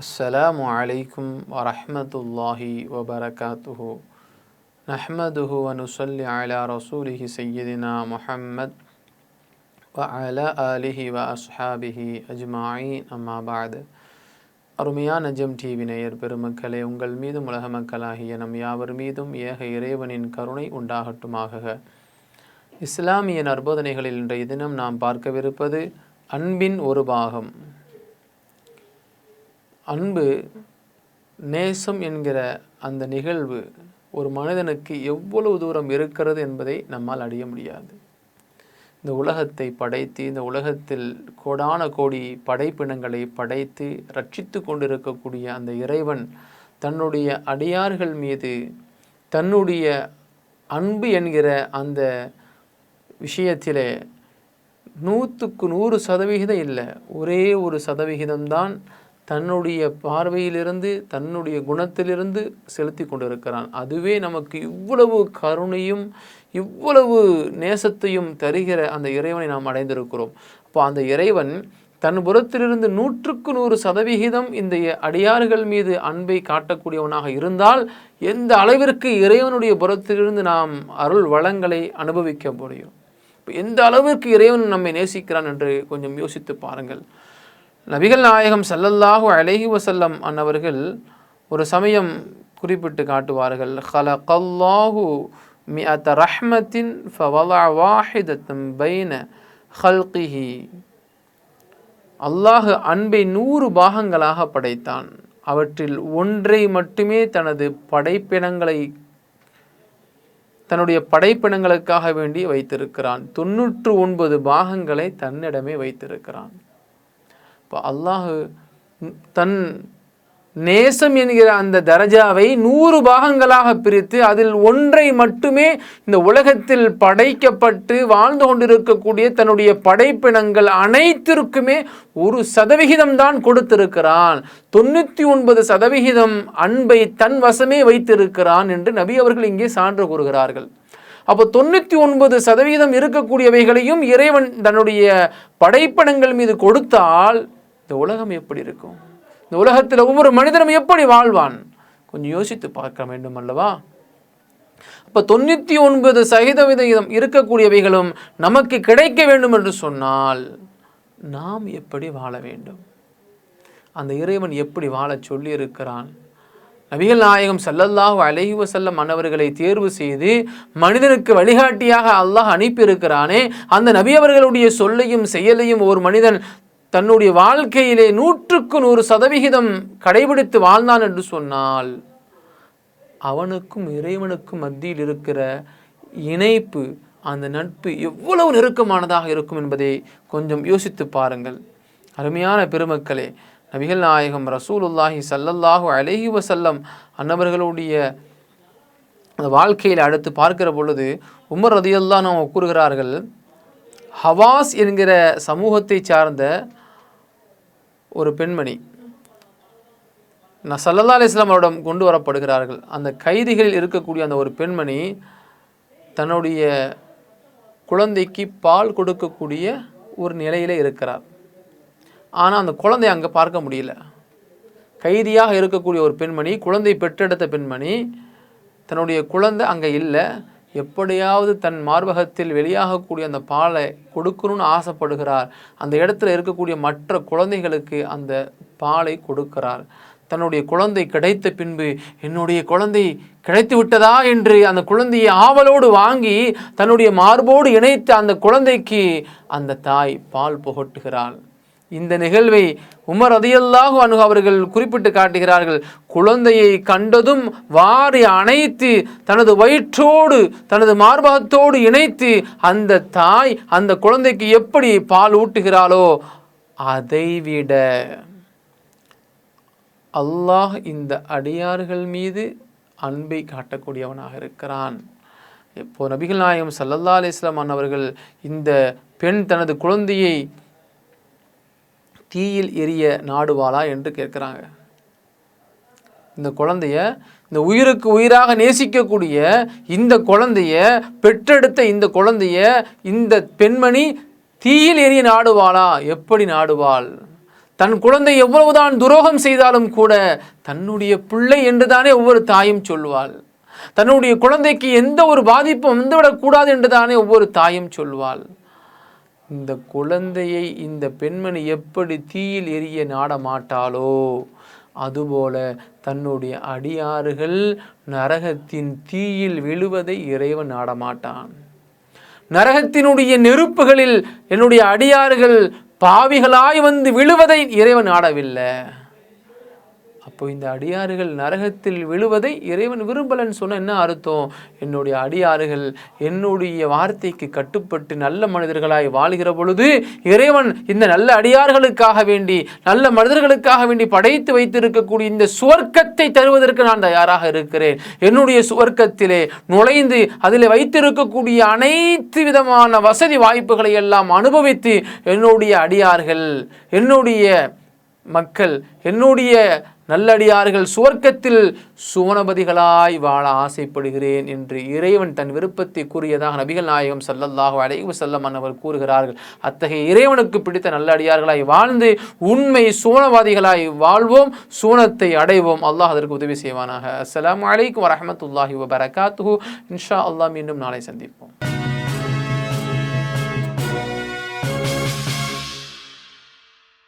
அஸ்ஸலாமு அலைக்கும் வரஹ்மத்துல்லாஹி வபரகாத்துஹு. நஹ்மதுஹு வ நுஸல்லி அலா ரசூலிஹி சய்யிதினா முஹம்மத் வ அலா ஆலிஹி வ அஸ்ஹாபிஹி அஜ்மாயின். அம்மா பஅத். அருமையான ஜெம் டிவி நேயர் பெருமக்களே, உங்கள் மீதும் உலக மக்களாகிய நம் யாவர் மீதும் ஏக இறைவனின் கருணை உண்டாகட்டுமாக. இஸ்லாமிய நற்போதனைகளில் இன்றைய தினம் நாம் பார்க்கவிருப்பது அன்பின் ஒரு பாகம். அன்பு, நேசம் என்கிற அந்த நிகழ்வு ஒரு மனிதனுக்கு எவ்வளவு தூரம் இருக்கிறது என்பதை நம்மால் அறிய முடியாது. இந்த உலகத்தை படைத்து, இந்த உலகத்தில் கோடான கோடி படைப்பினங்களை படைத்து ரட்சித்து கொண்டிருக்கக்கூடிய அந்த இறைவன் தன்னுடைய அடியார்கள் மீது தன்னுடைய அன்பு என்கிற அந்த விஷயத்திலே 100% இல்லை, ஒரே ஒரு சதவிகிதம்தான் தன்னுடைய பார்வையிலிருந்து தன்னுடைய குணத்திலிருந்து செலுத்தி கொண்டிருக்கிறான். அதுவே நமக்கு இவ்வளவு கருணையும் இவ்வளவு நேசத்தையும் தருகிற அந்த இறைவனை நாம் அடைந்திருக்கிறோம். அப்போ அந்த இறைவன் தன் புறத்திலிருந்து 100% இந்த அடியார்கள் மீது அன்பை காட்டக்கூடியவனாக இருந்தால் எந்த அளவிற்கு இறைவனுடைய புறத்திலிருந்து நாம் அருள் வளங்களை அனுபவிக்க முடியும், எந்த அளவிற்கு இறைவன் நம்மை நேசிக்கிறான் என்று கொஞ்சம் யோசித்து பாருங்கள். நபிகள் நாயகம் ஸல்லல்லாஹு அலைஹி வஸல்லம் அன்னவர்கள் ஒரு சமயம் குறிப்பிட்டு காட்டுவார்கள், ஹலகல்லாஹு மிஅத ரஹ்மத்தின் ஃபவலஅ வாஹிதத்தன் பைன ஹல்கிஹி. அல்லாஹ் அன்பை 100 பாகங்களாக படைத்தான், அவற்றில் ஒன்றை மட்டுமே தன்னுடைய படைப்பினங்களுக்காக வேண்டி வைத்திருக்கிறான். 99 பாகங்களை தன்னிடமே வைத்திருக்கிறான். இப்போ அல்லாஹ் தன் நேசம் என்கிற அந்த தரஜாவை 100 பாகங்களாக பிரித்து அதில் ஒன்றை மட்டுமே இந்த உலகத்தில் படைக்கப்பட்டு வாழ்ந்து கொண்டிருக்கக்கூடிய தன்னுடைய படைப்பினங்கள் அனைத்திற்குமே 1% தான் கொடுத்திருக்கிறான். 99% அன்பை தன் வசமே வைத்திருக்கிறான் என்று நபி அவர்கள் இங்கே சான்று கூறுகிறார்கள். அப்போ 99% இருக்கக்கூடியவைகளையும் இறைவன் தன்னுடைய படைப்பினங்கள் மீது கொடுத்தால் இந்த உலகம் எப்படி இருக்கும்? இந்த உலகத்தில் ஒவ்வொரு மனிதனும் எப்படி வாழ்வான்? கொஞ்சம் யோசித்து பார்க்க வேண்டும் அல்லவா? அப்போ 99% இருக்கக்கூடியவைகளும் நமக்கு கிடைக்க வேண்டும் என்று சொன்னால் நாம் எப்படி வாழ வேண்டும்? அந்த இறைவன் எப்படி வாழ சொல்லி இருக்கிறான்? நபிகள் நாயகம் ஸல்லல்லாஹு அலைஹி வஸல்லம் அன்னவர்களை தேர்வு செய்து மனிதனுக்கு வழிகாட்டியாக அல்லாஹ் அனுப்பியிருக்கிறானே, அந்த நபி அவர்களுடைய சொல்லையும் செயலையும் ஒரு மனிதன் தன்னுடைய வாழ்க்கையிலே 100% கடைபிடித்து வாழ்ந்தான் என்று சொன்னால் அவனுக்கும் இறைவனுக்கும் மத்தியில் இருக்கிற இணைப்பு, அந்த நட்பு எவ்வளவு நெருக்கமானதாக இருக்கும் என்பதை கொஞ்சம் யோசித்து பாருங்கள். அருமையான பெருமக்களே, நபிகள் நாயகம் ரசூலுல்லாஹி ஸல்லல்லாஹு அலைஹி வஸல்லம் அன்னவர்களுடைய அந்த வாழ்க்கையில் அடுத்து பார்க்கிற பொழுது உமர் ரலியல்லாஹு அன்ஹு கூறுகிறார்கள், ஹவாஸ் என்கிற சமூகத்தை சார்ந்த ஒரு பெண்மணி ஸல்லல்லாஹு அலைஹி வஸல்லம் அவரிடம் கொண்டு வரப்படுகிறார்கள். அந்த கைதிகளில் இருக்கக்கூடிய அந்த ஒரு பெண்மணி தன்னுடைய குழந்தைக்கு பால் கொடுக்கக்கூடிய ஒரு நிலையில் இருக்கிறார். ஆனால் அந்த குழந்தை அங்கே பார்க்க முடியல. கைதியாக இருக்கக்கூடிய ஒரு பெண்மணி, குழந்தை பெற்றெடுத்த பெண்மணி, தன்னுடைய குழந்தை அங்கே இல்லை. எப்படியாவது தன் மார்பகத்தில் வெளியாகக்கூடிய அந்த பாலை கொடுக்கணும்னு ஆசைப்படுகிறார். அந்த இடத்துல இருக்கக்கூடிய மற்ற குழந்தைகளுக்கு அந்த பாலை கொடுக்கிறார். தன்னுடைய குழந்தை கிடைத்த பின்பு என்னுடைய குழந்தை கிடைத்து விட்டதா என்று அந்த குழந்தையை ஆவலோடு வாங்கி தன்னுடைய மார்போடு இணைத்து அந்த குழந்தைக்கு அந்த தாய் பால் புகட்டுகிறாள். இந்த நிகழ்வை உமர் ரலியல்லாஹு அன்ஹு அவர்கள் குறிப்பிட்டு காட்டுகிறார்கள். குழந்தையை கண்டதும் வாரி அணைத்து தனது வயிற்றோடு தனது மார்பகத்தோடு இணைத்து அந்த தாய் அந்த குழந்தைக்கு எப்படி பால் ஊட்டுகிறாளோ அதைவிட அல்லாஹ் இந்த அடியார்கள் மீது அன்பை காட்டக்கூடியவனாக இருக்கிறான். இப்போ நபிகள் நாயகம் ஸல்லல்லாஹு அலைஹி வஸல்லம் அன்னவர்கள் இந்த பெண் தனது குழந்தையை தீயில் எரிய நாடுவாளா என்று கேட்குறாங்க. இந்த குழந்தைய, இந்த உயிருக்கு உயிராக நேசிக்கக்கூடிய இந்த குழந்தைய, பெற்றெடுத்த இந்த குழந்தைய இந்த பெண்மணி தீயில் எரிய நாடுவாளா? எப்படி நாடுவாள்? தன் குழந்தை எவ்வளவுதான் துரோகம் செய்தாலும் கூட தன்னுடைய பிள்ளை என்றுதானே ஒவ்வொரு தாயும் சொல்வாள். தன்னுடைய குழந்தைக்கு எந்த ஒரு பாதிப்பும் வந்துவிடக்கூடாது என்றுதானே ஒவ்வொரு தாயும் சொல்வாள். இந்த குழந்தையை இந்த பெண்மணி எப்படி தீயில் எரிய நாடமாட்டாளோ அதுபோல தன்னுடைய அடியாறுகள் நரகத்தின் தீயில் விழுவதை இறைவன் நாடமாட்டான். நரகத்தினுடைய நெருப்புகளில் என்னுடைய அடியாறுகள் பாவிகளாய் வந்து விழுவதை இறைவன் நாடவில்லை. அப்போ இந்த அடியாறுகள் நரகத்தில் விழுவதை இறைவன் விரும்பலன்னு சொன்ன என்ன அர்த்தம்? என்னுடைய அடியாறுகள் என்னுடைய வார்த்தைக்கு கட்டுப்பட்டு நல்ல மனிதர்களாய் வாழ்கிற பொழுது இறைவன் இந்த நல்ல அடியார்களுக்காக வேண்டி நல்ல மனிதர்களுக்காக வேண்டி படைத்து வைத்திருக்கக்கூடிய இந்த சுவர்க்கத்தை தருவதற்கு நான் தயாராக இருக்கிறேன். என்னுடைய சுவர்க்கத்திலே நுழைந்து அதில் வைத்திருக்கக்கூடிய அனைத்து விதமான வசதி வாய்ப்புகளை எல்லாம் அனுபவித்து என்னுடைய அடியார்கள் என்னுடைய மக்கள் என்னுடைய நல்லடியார்கள் சுவர்க்கத்தில் சுவனபதிகளாய் வாழ ஆசைப்படுகிறேன் என்று இறைவன் தன் விருப்பத்தை கூறியதாக நபிகள் நாயகம் ஸல்லல்லாஹு அலைஹி வஸல்லம் அவர்கள் கூறுகிறார்கள். அத்தகைய இறைவனுக்கு பிடித்த நல்லடியார்களாய் வாழ்ந்து உண்மை சுவனவாதிகளாய் வாழ்வோம், சுவனத்தை அடைவோம். அல்லாஹ் அதற்கு உதவி செய்வானாக. அஸ்ஸலாமு அலைக்கும் வரஹ்மத்துல்லாஹி வபரகாத்துஹு. இன்ஷா அல்லாஹ் மீண்டும் நாளை சந்திப்போம்.